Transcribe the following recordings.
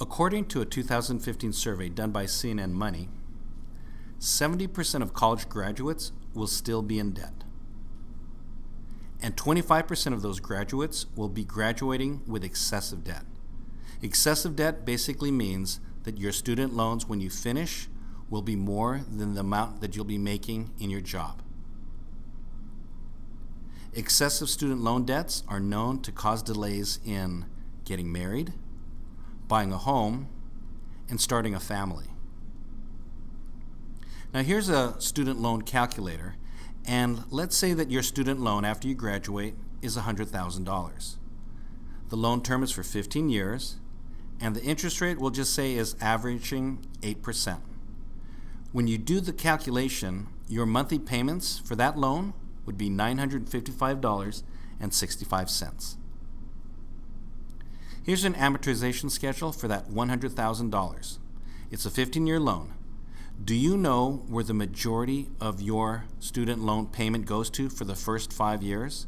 According to a 2015 survey done by CNN Money, 70% of college graduates will still be in debt. And 25% of those graduates will be graduating with excessive debt. Excessive debt basically means that your student loans, when you finish, will be more than the amount that you'll be making in your job. Excessive student loan debts are known to cause delays in getting married, buying a home, and starting a family. Now here's a student loan calculator, and let's say that your student loan after you graduate is $100,000. The loan term is for 15 years, and the interest rate we'll just say is averaging 8%. When you do the calculation, your monthly payments for that loan would be $955.65. Here's an amortization schedule for that $100,000. It's a 15-year loan. Do you know where the majority of your student loan payment goes to for the first 5 years?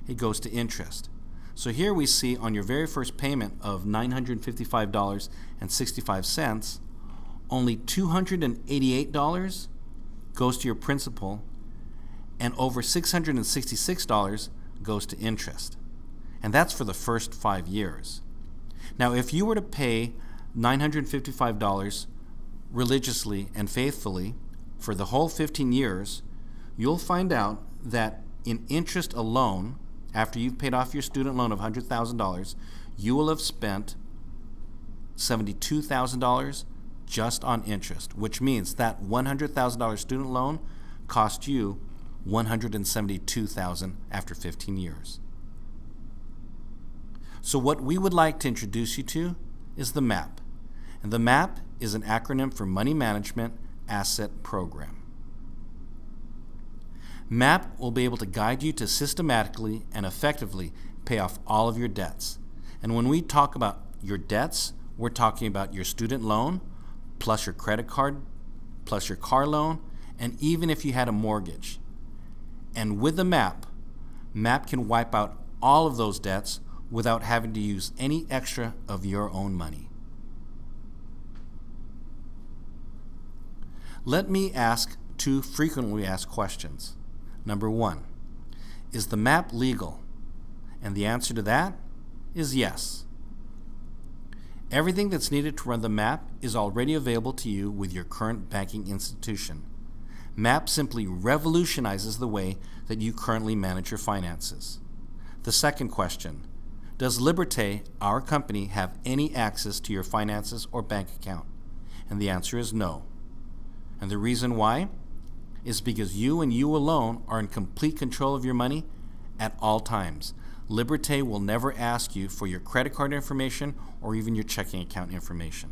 It goes to interest. So here we see on your very first payment of $955.65, only $288 goes to your principal, and over $666 goes to interest. And that's for the first 5 years. Now, if you were to pay $955 religiously and faithfully for the whole 15 years, you'll find out that in interest alone, after you've paid off your student loan of $100,000, you will have spent $72,000 just on interest, which means that $100,000 student loan cost you $172,000 after 15 years. So what we would like to introduce you to is the MAP. And the MAP is an acronym for Money Management Asset Program. MAP will be able to guide you to systematically and effectively pay off all of your debts. And when we talk about your debts, we're talking about your student loan, plus your credit card, plus your car loan, and even if you had a mortgage. And with the MAP can wipe out all of those debts without having to use any extra of your own money. Let me ask 2 frequently asked questions. Number 1, is the MAP legal? And the answer to that is yes. Everything that's needed to run the MAP is already available to you with your current banking institution. MAP simply revolutionizes the way that you currently manage your finances. The second question, does Liberté, our company, have any access to your finances or bank account? And the answer is no. And the reason why is because you and you alone are in complete control of your money at all times. Liberté will never ask you for your credit card information or even your checking account information.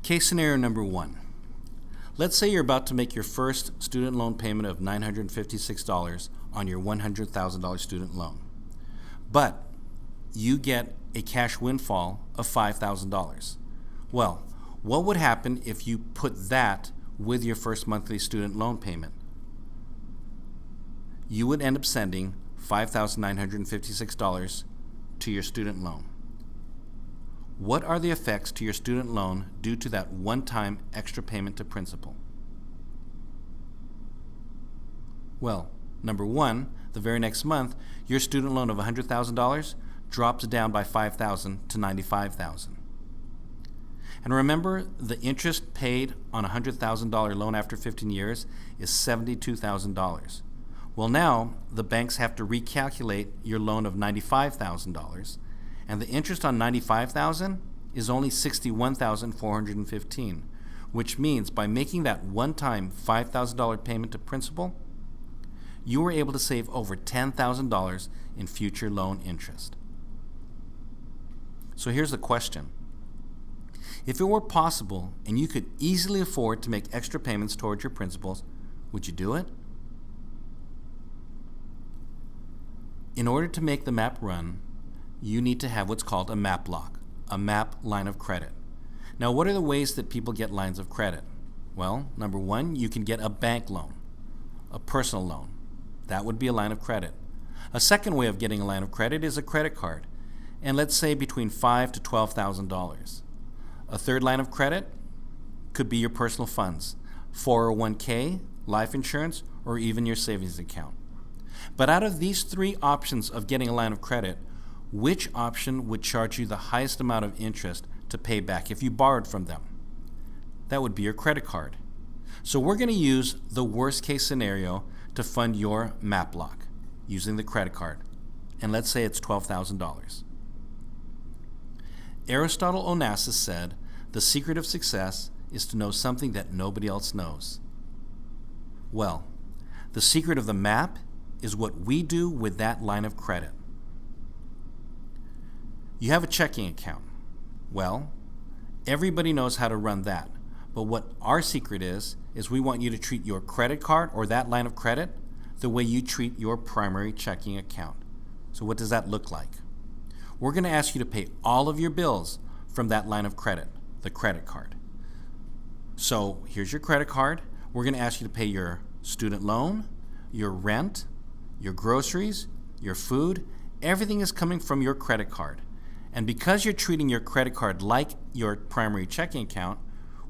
Case scenario number 1. Let's say you're about to make your first student loan payment of $956 on your $100,000 student loan. But you get a cash windfall of $5,000. Well, what would happen if you put that with your first monthly student loan payment? You would end up sending $5,956 to your student loan. What are the effects to your student loan due to that one-time extra payment to principal? Well, number 1, the very next month, your student loan of $100,000 drops down by $5,000 to $95,000. And remember, the interest paid on a $100,000 loan after 15 years is $72,000. Well, now the banks have to recalculate your loan of $95,000, and the interest on $95,000 is only $61,415, which means by making that one-time $5,000 payment to principal, you were able to save over $10,000 in future loan interest. So here's the question. If it were possible and you could easily afford to make extra payments towards your principals, would you do it? In order to make the MAP run, you need to have what's called a MAP lock, a MAP line of credit. Now, what are the ways that people get lines of credit? Well, number 1, you can get a bank loan, a personal loan. That would be a line of credit. A second way of getting a line of credit is a credit card. and let's say between $5,000 to $12,000. A third line of credit could be your personal funds, 401k, life insurance, or even your savings account. But out of these three options of getting a line of credit, which option would charge you the highest amount of interest to pay back if you borrowed from them? That would be your credit card. So we're going to use the worst case scenario to fund your MAP lock using the credit card. And let's say it's $12,000. Aristotle Onassis said, "The secret of success is to know something that nobody else knows." Well, the secret of the MAP is what we do with that line of credit. You have a checking account. Well, everybody knows how to run that. But what our secret is we want you to treat your credit card or that line of credit the way you treat your primary checking account. So what does that look like? We're going to ask you to pay all of your bills from that line of credit, the credit card. So here's your credit card. We're going to ask you to pay your student loan, your rent, your groceries, your food. Everything is coming from your credit card. And because you're treating your credit card like your primary checking account,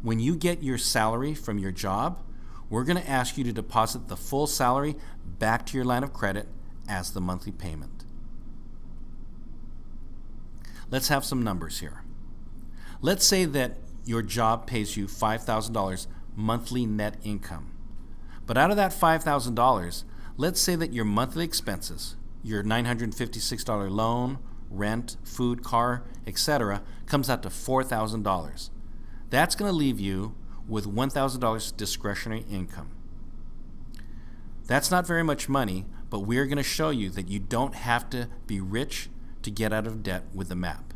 when you get your salary from your job, we're going to ask you to deposit the full salary back to your line of credit as the monthly payment. Let's have some numbers here. Let's say that your job pays you $5,000 monthly net income. But out of that $5,000, let's say that your monthly expenses, your $956 loan, rent, food, car, etc., comes out to $4,000. That's going to leave you with $1,000 discretionary income. That's not very much money, but we're going to show you that you don't have to be rich to get out of debt with the MAP.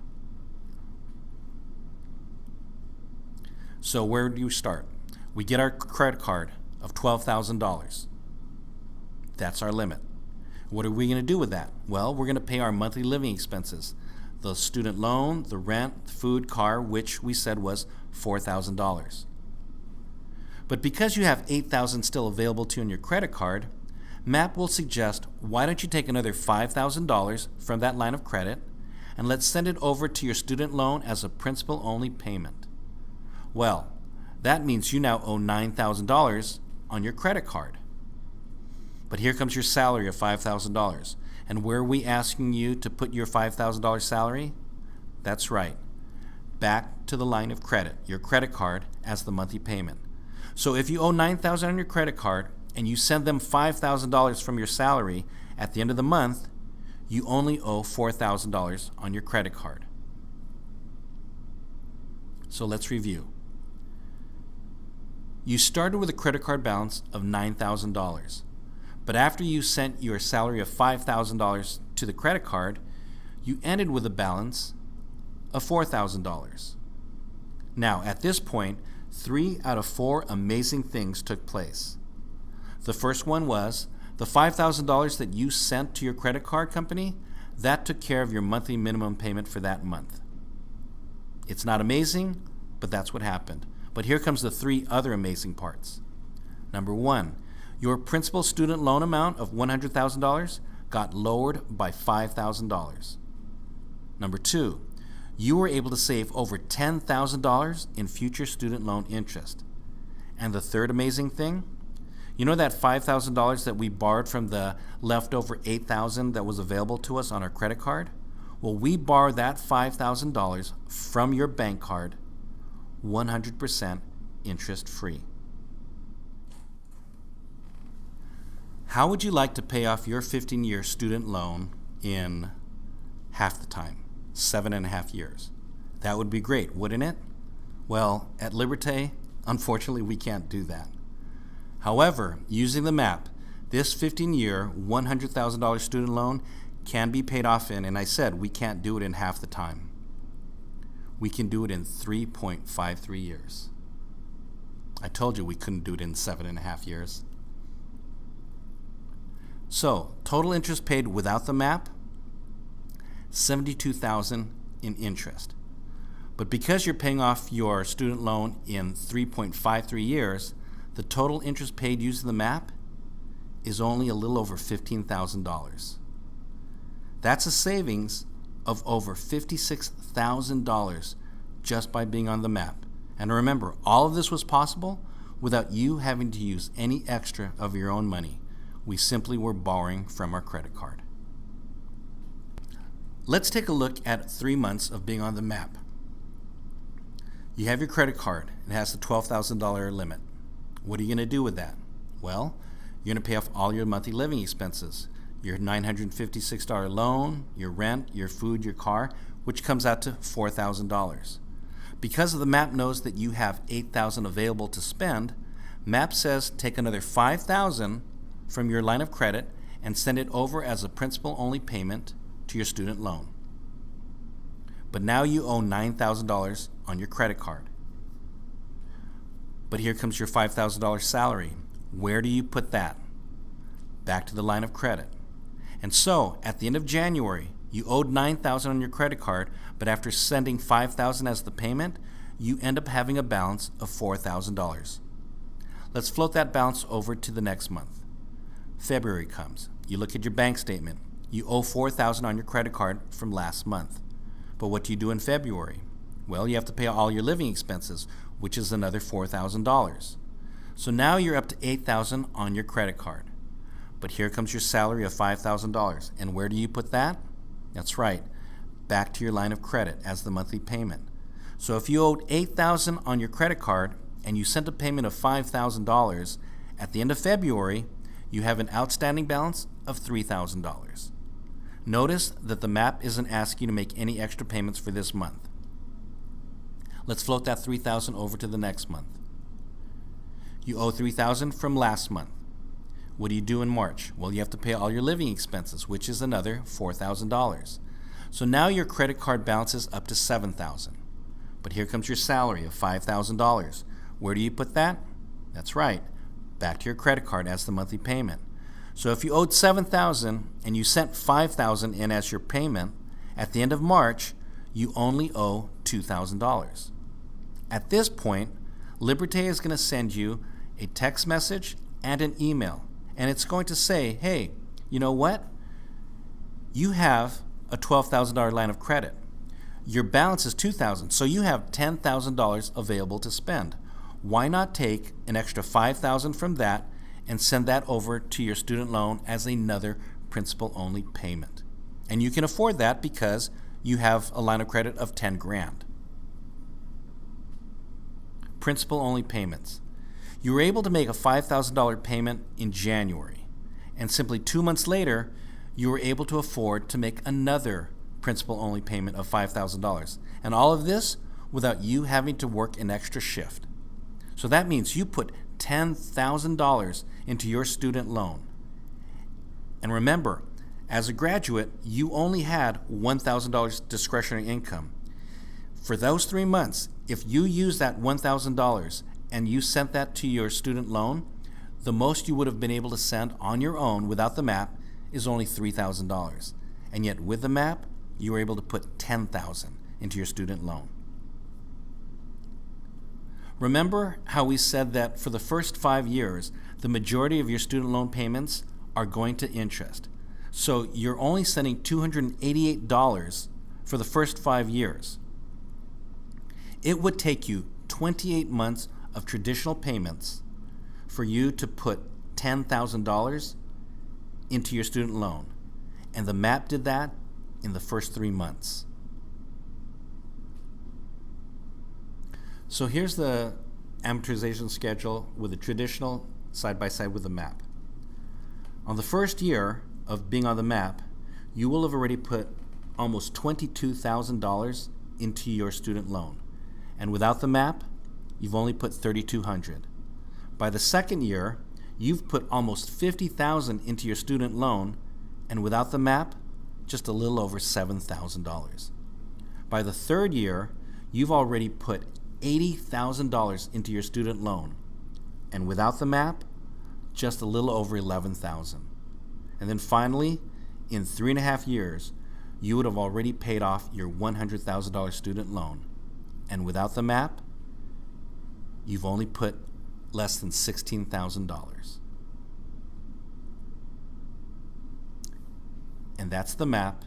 So where do you start? We get our credit card of $12,000. That's our limit. What are we going to do with that? Well, we're going to pay our monthly living expenses, the student loan, the rent, food, car, which we said was $4,000. But because you have $8,000 still available to you on your credit card, MAP will suggest, why don't you take another $5,000 from that line of credit and let's send it over to your student loan as a principal-only payment. Well, that means you now owe $9,000 on your credit card. But here comes your salary of $5,000. And where are we asking you to put your $5,000 salary? That's right. Back to the line of credit, your credit card, as the monthly payment. So if you owe $9,000 on your credit card and you send them $5,000 from your salary at the end of the month, you only owe $4,000 on your credit card. So let's review. You started with a credit card balance of $9,000. But after you sent your salary of $5,000 to the credit card, you ended with a balance of $4,000. Now, at this point, 3 out of 4 amazing things took place. The first one was the $5,000 that you sent to your credit card company, that took care of your monthly minimum payment for that month. It's not amazing, but that's what happened. But here comes the 3 other amazing parts. Number 1, your principal student loan amount of $100,000 got lowered by $5,000. Number 2, you were able to save over $10,000 in future student loan interest. And the third amazing thing, you know that $5,000 that we borrowed from the leftover $8,000 that was available to us on our credit card? Well, we borrowed that $5,000 from your bank card 100% interest-free. How would you like to pay off your 15-year student loan in half the time, 7.5 years? That would be great, wouldn't it? Well, at Liberté, unfortunately, we can't do that. However, using the MAP, this 15-year, $100,000 student loan can be paid off in, and I said we can't do it in half the time. We can do it in 3.53 years. I told you we couldn't do it in 7.5 years. So, total interest paid without the MAP, $72,000 in interest. But because you're paying off your student loan in 3.53 years, the total interest paid using the MAP is only a little over $15,000. That's a savings of over $56,000 just by being on the map. And remember, all of this was possible without you having to use any extra of your own money. We simply were borrowing from our credit card. Let's take a look at 3 months of being on the map. You have your credit card. It has the $12,000 limit. What are you going to do with that? Well, you're going to pay off all your monthly living expenses, your $956 loan, your rent, your food, your car, which comes out to $4,000. Because the MAP knows that you have $8,000 available to spend, MAP says take another $5,000 from your line of credit and send it over as a principal-only payment to your student loan. But now you owe $9,000 on your credit card. But here comes your $5,000 salary. Where do you put that? Back to the line of credit. And so, at the end of January, you owed $9,000 on your credit card, but after sending $5,000 as the payment, you end up having a balance of $4,000. Let's float that balance over to the next month. February comes. You look at your bank statement. You owe $4,000 on your credit card from last month. But what do you do in February? Well, you have to pay all your living expenses, which is another $4,000. So now you're up to $8,000 on your credit card. But here comes your salary of $5,000. And where do you put that? That's right, back to your line of credit as the monthly payment. So if you owed $8,000 on your credit card and you sent a payment of $5,000, at the end of February, you have an outstanding balance of $3,000. Notice that the MAP isn't asking you to make any extra payments for this month. Let's float that $3,000 over to the next month. You owe $3,000 from last month. What do you do in March? Well, you have to pay all your living expenses, which is another $4,000. So now your credit card balance is up to $7,000. But here comes your salary of $5,000. Where do you put that? That's right, back to your credit card as the monthly payment. So if you owed $7,000 and you sent $5,000 in as your payment, at the end of March, you only owe $2,000. At this point, Liberté is going to send you a text message and an email. And it's going to say, hey, you know what? You have a $12,000 line of credit. Your balance is $2,000, so you have $10,000 available to spend. Why not take an extra $5,000 from that and send that over to your student loan as another principal-only payment? And you can afford that because you have a line of credit of $10,000. Principal-only payments. You were able to make a $5,000 payment in January, and simply 2 months later, you were able to afford to make another principal-only payment of $5,000. And all of this without you having to work an extra shift. So that means you put $10,000 into your student loan. And remember, as a graduate, you only had $1,000 discretionary income. For those 3 months, if you use that $1,000 and you sent that to your student loan, the most you would have been able to send on your own without the MAP is only $3,000. And yet with the MAP, you were able to put $10,000 into your student loan. Remember how we said that for the first 5 years, the majority of your student loan payments are going to interest. So you're only sending $288 for the first 5 years. It would take you 28 months of traditional payments for you to put $10,000 into your student loan. And the MAP did that in the first 3 months. So here's the amortization schedule with a traditional side by side with the MAP. On the first year of being on the MAP, you will have already put almost $22,000 into your student loan. And without the MAP, you've only put $3,200. By the second year, you've put almost $50,000 into your student loan, and without the MAP, just a little over $7,000. By the third year, you've already put $80,000 into your student loan, and without the MAP, just a little over $11,000. And then finally, in 3.5 years, you would have already paid off your $100,000 student loan, and without the MAP, you've only put less than $16,000. And that's the MAP,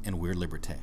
and we're Liberté.